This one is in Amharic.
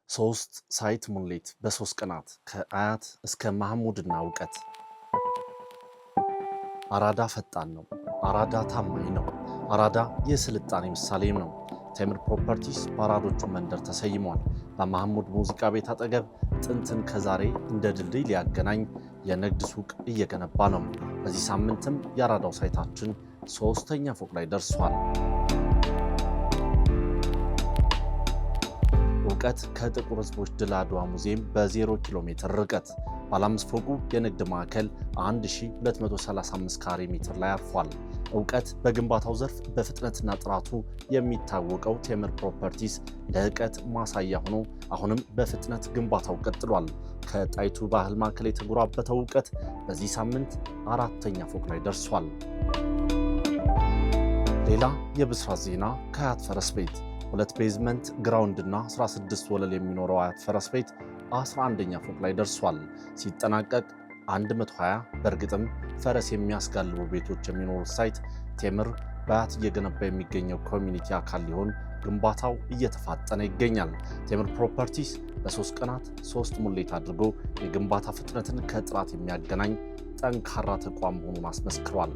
ሶስት ሳይት ሙሌት በ3 ቀናት ከአያት እስከ ማህሙድና እውቀት። አራዳ ፈጣን ነው። አራዳ ታማኝ ነው። አራዳ የስልጣኔ ምሳሌም ነው። ቴምር ፕሮፐርቲስ በአራዶቹ መንደር ተሰይሟል። በማህሙድ ሙዚቃ ቤት አጠገብ ጥንትን ከዛሬ እንደ ድልድይ ሊያገናኝ የንግድ ሱቅ እየገነባ ነው። በዚህ ሳምንትም የአራዳው ሳይታችን 3ኛ ፎቅ ላይ ደርሷል። እውቀት ከጥቁር ሕዝቦች ድል አድዋ ሙዚየም በ0 ኪሎ ሜትር ርቀት ባለ 5 ፎቁ የንግድ ማዕከል 1235 ካሬ ሜትር ላይ አርፏል። እውቀት በግንባታው ዘርፍ በፍጥነትና ጥራቱ የሚታወቀው ቴምር ፕሮፐርቲስ ለዕውቀት ማሳያ ሆኖ አሁንም በፍጥነት ግንባታው ቀጥሏል። ከጣይቱ ባህል ማዕከል የተጎራበተው እውቀት በዚህ ሳምንት 4ኛ ፎቅ ላይ ደርሷል። ሌላ የብስራት ዜና ከአያት ፈረስ ቤት 2 ቤዝመንት ግራውንድ እና 16 ወለል የሚኖረው አያት ፈረስ ቤት 11ኛ ፎቅ ላይ ደርሷል። ሲጠናቀቅ 120 በእርግጥም ፈረስ የሚያስጋልቡ ቤቶች የሚኖሩት ሳይት ቴምር በአያት እየገነባ የሚገኘው ኮሚኒቲ አካል ሊሆን ግንባታው እየተፋጠነ ይገኛል። ቴምር ፕሮፐርቲስ በ3 ቀናት 3 ሙሌት አድርጎ የግንባታ ፍጥነትን ከጥራት የሚያገናኝ ጠንካራ ተቋም መሆኑን አስመስክሯል።